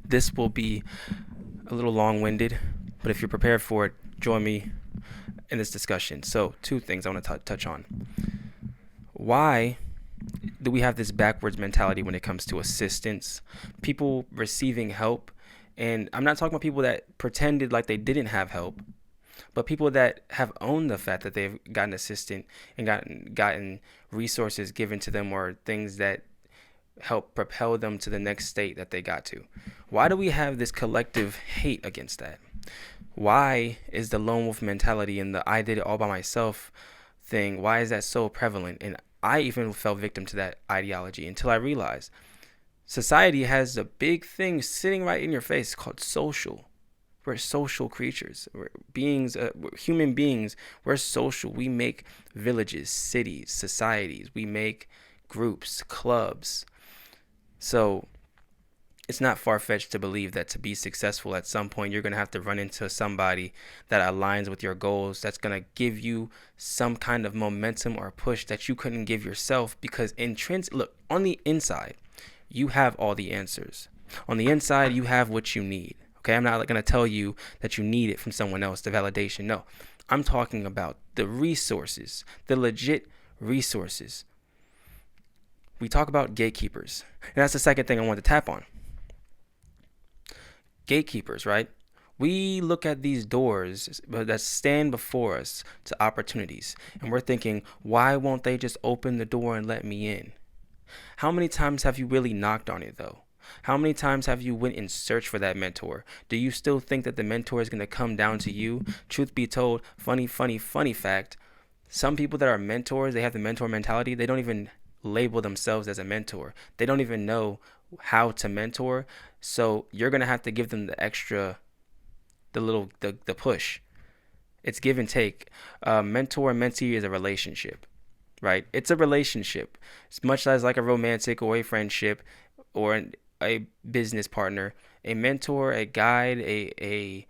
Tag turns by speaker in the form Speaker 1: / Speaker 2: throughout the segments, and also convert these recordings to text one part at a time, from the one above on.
Speaker 1: This will be a little long-winded, but if you're prepared for it, join me in this discussion. So, two things I want to touch on. Why do we have this backwards mentality when it comes to assistance, people receiving help? And I'm not talking about people that pretended like they didn't have help, but people that have owned the fact that they've gotten assistance and gotten resources given to them, or things that help propel them to the next state that they got to. Why do we have this collective hate against that? Why is the lone wolf mentality and the I did it all by myself thing, why is that so prevalent? And I even fell victim to that ideology until I realized society has a big thing sitting right in your face called social. We're social creatures. We're beings, we're human beings. We're social. We make villages, cities, societies. We make groups, clubs. So it's not far-fetched to believe that to be successful at some point, you're going to have to run into somebody that aligns with your goals, that's going to give you some kind of momentum or push that you couldn't give yourself, because look, on the inside, you have all the answers. On the inside, you have what you need. Okay, I'm not going to tell you that you need it from someone else, the validation. No, I'm talking about the resources, the legit resources. We talk about gatekeepers, and that's the second thing I want to tap on. Gatekeepers, right? We look at these doors that stand before us to opportunities, and we're thinking, why won't they just open the door and let me in? How many times have you really knocked on it, though? How many times have you went and searched for that mentor? Do you still think that the mentor is going to come down to you? Truth be told, funny fact, some people that are mentors, they have the mentor mentality. They don't even label themselves as a mentor. They don't even know how to mentor. So you're going to have to give them the extra, the push. It's give and take. Mentor and mentee is a relationship, right? It's a relationship. It's much as like a romantic or a friendship or a business partner. A mentor, a guide, a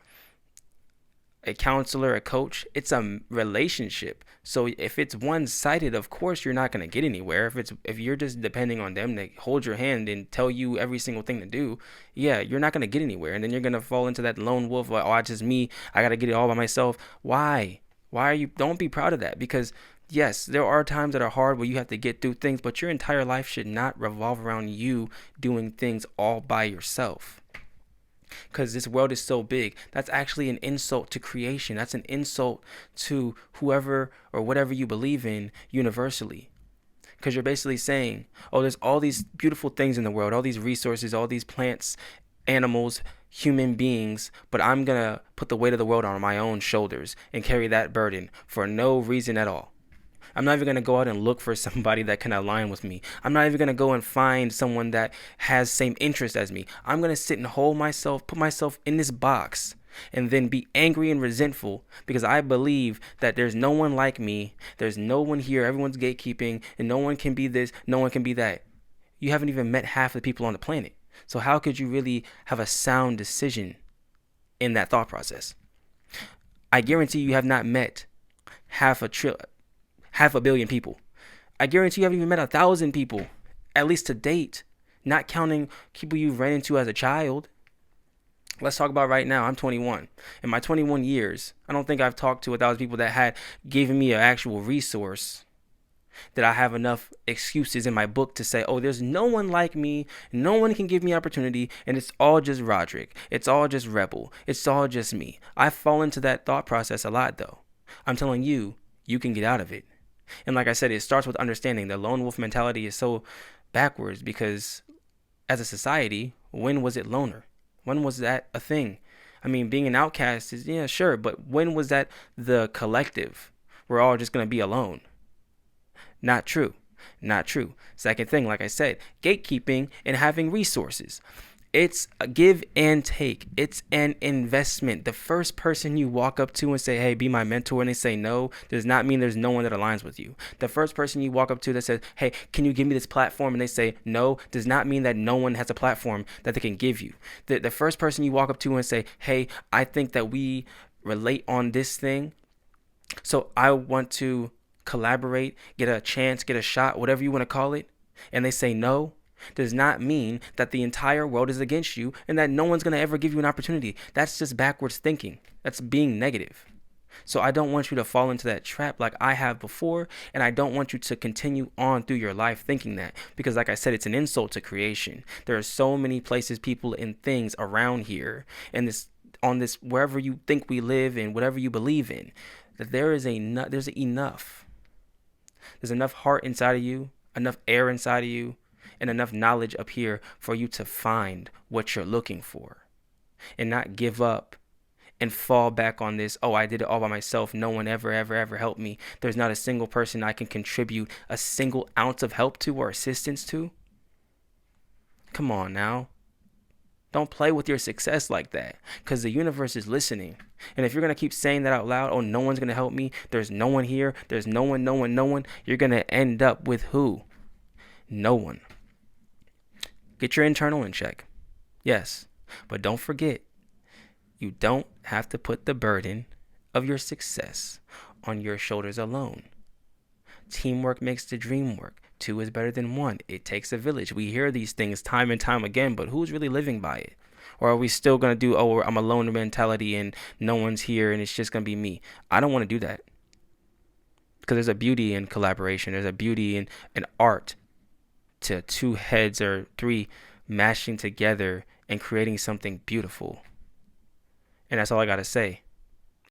Speaker 1: counselor, a coach, it's a relationship. So if it's one-sided, of course you're not going to get anywhere. If you're just depending on them to hold your hand and tell you every single thing to do, yeah, you're not going to get anywhere. And then you're going to fall into that lone wolf, like, oh, it's just me, I got to get it all by myself. Why are you? Don't be proud of that, because yes, there are times that are hard where you have to get through things, but your entire life should not revolve around you doing things all by yourself, because this world is so big. That's actually an insult to creation. That's an insult to whoever or whatever you believe in universally. Because you're basically saying, oh, there's all these beautiful things in the world, all these resources, all these plants, animals, human beings, but I'm going to put the weight of the world on my own shoulders and carry that burden for no reason at all. I'm not even going to go out and look for somebody that can align with me. I'm not even going to go and find someone that has same interest as me. I'm going to sit and put myself in this box, and then be angry and resentful because I believe that there's no one like me. There's no one here. Everyone's gatekeeping, and no one can be this, no one can be that. You haven't even met half the people on the planet. So how could you really have a sound decision in that thought process? I guarantee you have not met half a billion people. I guarantee you haven't even met 1,000 people, at least to date, not counting people you've ran into as a child. Let's talk about right now. I'm 21. In my 21 years, I don't think I've talked to 1,000 people that had given me an actual resource, that I have enough excuses in my book to say, oh, there's no one like me, no one can give me opportunity, and it's all just Roderick, it's all just Rebel, it's all just me. I fall into that thought process a lot, though. I'm telling you, you can get out of it. And like I said, it starts with understanding the lone wolf mentality is so backwards, because as a society, when was it loner? When was that a thing? I mean, being an outcast is, yeah, sure, but when was that the collective? We're all just going to be alone. Not true. Not true. Second thing, like I said, gatekeeping and having resources. It's a give and take. It's an investment. The first person you walk up to and say, hey, be my mentor, and they say no, does not mean there's no one that aligns with you. The first person you walk up to that says, hey, can you give me this platform, and they say no, does not mean that no one has a platform that they can give you. The first person you walk up to and say, hey, I think that we relate on this thing, so I want to collaborate, get a chance, get a shot, whatever you want to call it, and they say no, does not mean that the entire world is against you and that no one's going to ever give you an opportunity. That's just backwards thinking. That's being negative. So I don't want you to fall into that trap like I have before, and I don't want you to continue on through your life thinking that, because like I said, it's an insult to creation. There are so many places, people, and things around here, and this on this wherever you think we live and whatever you believe in, that there's enough. There's enough heart inside of you, enough air inside of you, and enough knowledge up here for you to find what you're looking for and not give up and fall back on this, oh, I did it all by myself. No one ever helped me. There's not a single person I can contribute a single ounce of help to or assistance to. Come on now. Don't play with your success like that, because the universe is listening. And if you're going to keep saying that out loud, oh, no one's going to help me, there's no one here, there's no one, you're going to end up with who? No one. Get your internal in check. Yes, but don't forget, you don't have to put the burden of your success on your shoulders alone. Teamwork makes the dream work. 2 is better than 1. It takes a village. We hear these things time and time again, but who's really living by it? Or are we still going to do, oh, I'm a loner mentality and no one's here and it's just going to be me? I don't want to do that. Because there's a beauty in collaboration. There's a beauty in art to 2 heads or 3 mashing together and creating something beautiful. And that's all I got to say.